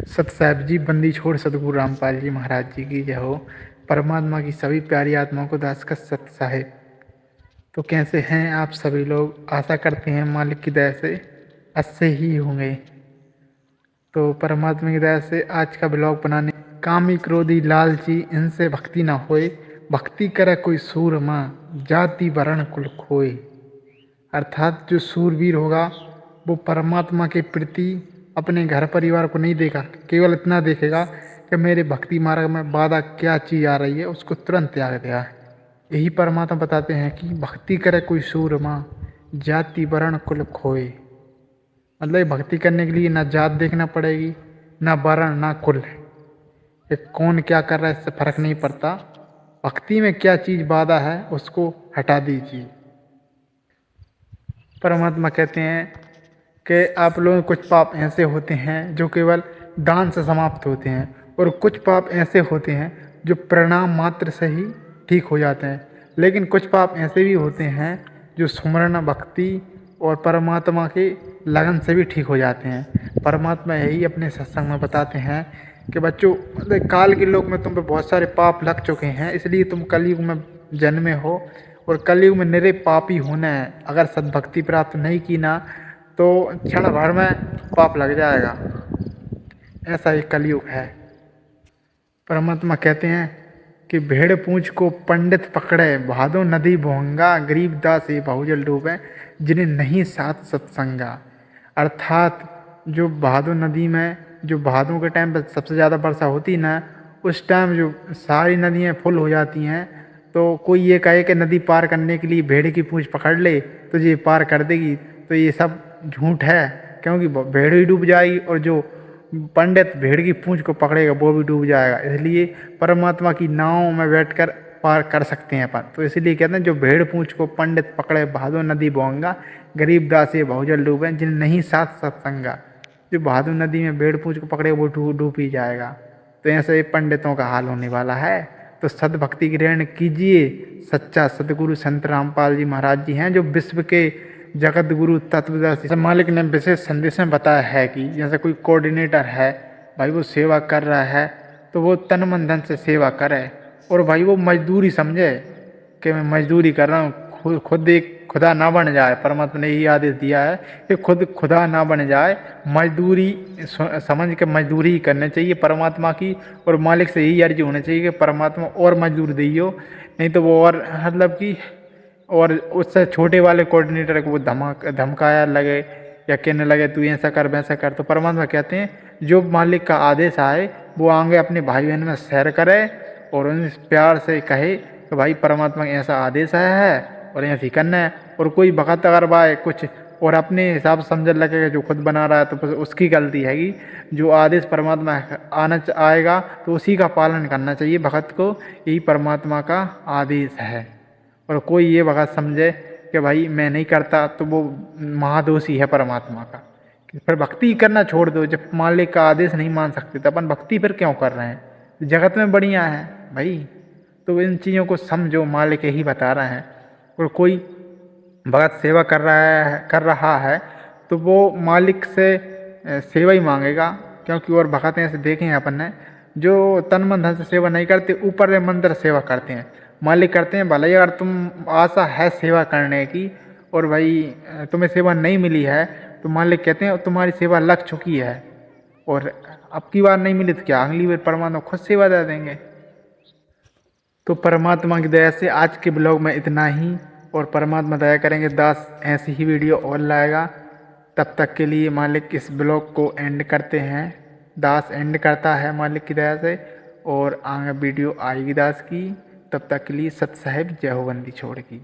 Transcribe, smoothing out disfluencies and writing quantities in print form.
सत साहिब जी, बंदी छोड़ सतगुरु रामपाल जी महाराज जी की जय हो। परमात्मा की सभी प्यारी आत्माओं को दास का सत साहिब। तो कैसे हैं आप सभी लोग? आशा करते हैं मालिक की दया से अच्छे ही होंगे। तो परमात्मा की दया से आज का ब्लॉग बनाने, कामी क्रोधी लालची इनसे भक्ति ना होए, भक्ति करे कोई सूरमा, जाति वर्ण कुल खोए। अर्थात जो सूरवीर होगा वो परमात्मा के प्रति अपने घर परिवार को नहीं देखा, केवल इतना देखेगा कि मेरे भक्ति मार्ग में बाधा क्या चीज़ आ रही है, उसको तुरंत त्याग देगा। यही परमात्मा बताते हैं कि भक्ति करे कोई सूरमा, जाति वर्ण कुल खोए। मतलब ये भक्ति करने के लिए ना जात देखना पड़ेगी, ना वर्ण, ना कुल। ये कौन क्या कर रहा है इससे फर्क नहीं पड़ता। भक्ति में क्या चीज़ बाधा है उसको हटा दीजिए। परमात्मा कहते हैं कि आप लोगों के कुछ पाप ऐसे होते हैं जो केवल दान से समाप्त होते हैं, और कुछ पाप ऐसे होते हैं जो प्रणाम मात्र से ही ठीक हो जाते हैं। लेकिन कुछ पाप ऐसे भी होते हैं जो सुमरन, भक्ति और परमात्मा के लगन से भी ठीक हो जाते हैं। परमात्मा यही अपने सत्संग में बताते हैं कि बच्चों, काल के लोक में तुम पे बहुत सारे पाप लग चुके हैं, इसलिए तुम कलयुग में जन्मे हो, और कलयुग में निरे पापी होना है। अगर सद्भक्ति प्राप्त नहीं की ना तो क्षण भर में पाप लग जाएगा। ऐसा ही कलयुग है। परमात्मा कहते हैं कि भेड़ पूंछ को पंडित पकड़े, भादो नदी भोंगा, गरीबदास ये बहुजल डूबे, जिन्हें नहीं साथ सत्संगा। अर्थात जो भादो नदी में, जो भादों के टाइम पर सबसे ज़्यादा वर्षा होती ना, उस टाइम जो सारी नदियाँ फुल हो जाती हैं, तो कोई ये कहे कि नदी पार करने के लिए भेड़ की पूंछ पकड़ ले तो ये पार कर देगी, तो ये सब झूठ है। क्योंकि भेड़ ही डूब जाएगी और जो पंडित भेड़ की पूंछ को पकड़ेगा वो भी डूब जाएगा। इसलिए परमात्मा की नाव में बैठकर पार कर सकते हैं अपन। तो इसलिए कहते हैं जो भेड़ पूंछ को पंडित पकड़े, भादो नदी बोंगा, गरीब दास ये बहुजल डूबे, जिन नहीं साथ सत्संगा। जो भादो नदी में भेड़ पूंछ को पकड़े वो डूब ही जाएगा। तो ऐसे पंडितों का हाल होने वाला है। तो सद्भक्ति ग्रहण कीजिए। सच्चा सदगुरु संत रामपाल जी महाराज जी हैं, जो विश्व के जगत गुरु तत्वदर्शी। मालिक ने विशेष संदेश में बताया है कि जैसे कोई कोऑर्डिनेटर है भाई, वो सेवा कर रहा है तो वो तन मन धन से सेवा करे, और भाई वो मजदूरी समझे कि मैं मजदूरी कर रहा हूँ, खुद एक खुदा ना बन जाए। परमात्मा ने यही आदेश दिया है कि खुद खुदा ना बन जाए, मजदूरी समझ के मजदूरी ही करनी चाहिए परमात्मा की। और मालिक से यही अर्जी होनी चाहिए कि परमात्मा और मजदूर दियो, नहीं तो वो और मतलब कि और उससे छोटे वाले कोऑर्डिनेटर को वो धमकाया लगे या कहने लगे तू ऐसा कर वैसा कर। तो परमात्मा कहते हैं जो मालिक का आदेश आए वो आगे अपने भाई बहन में शेयर करे और उनसे प्यार से कहे कि भाई परमात्मा का ऐसा आदेश आया है और ऐसे ही करना है। और कोई भगत अगर बाय कुछ और अपने हिसाब से समझ लगेगा जो खुद बना रहा है, तो उसकी गलती हैगी। जो आदेश परमात्मा आएगा तो उसी का पालन करना चाहिए भगत को। यही परमात्मा का आदेश है। और कोई ये भगत समझे कि भाई मैं नहीं करता तो वो महादोषी है परमात्मा का। फिर भक्ति करना छोड़ दो। जब मालिक का आदेश नहीं मान सकते तो अपन भक्ति फिर क्यों कर रहे हैं? जगत में बढ़िया है भाई। तो इन चीज़ों को समझो, मालिक यही बता रहे हैं। और कोई भगत सेवा कर रहा है तो वो मालिक से सेवा ही मांगेगा। क्योंकि और भगत ऐसे देखे हैं अपन ने जो तन मन धन से सेवा नहीं करते, ऊपर से मंदिर सेवा करते हैं। मालिक करते हैं भले अगर तुम आशा है सेवा करने की और भाई तुम्हें सेवा नहीं मिली है, तो मालिक कहते हैं तुम्हारी सेवा लग चुकी है और अब की बार नहीं मिली तो क्या अगली बार परमात्मा खुद सेवा दे देंगे। तो परमात्मा की दया से आज के ब्लॉग में इतना ही, और परमात्मा दया करेंगे दास ऐसी ही वीडियो और लाएगा। तब तक के लिए मालिक इस ब्लॉग को एंड करते हैं। दास एंड करता है मालिक की दया से, और आगे वीडियो आएगी दास की। तब तक के लिए सत साहिब जय हो बंदी छोड़ की।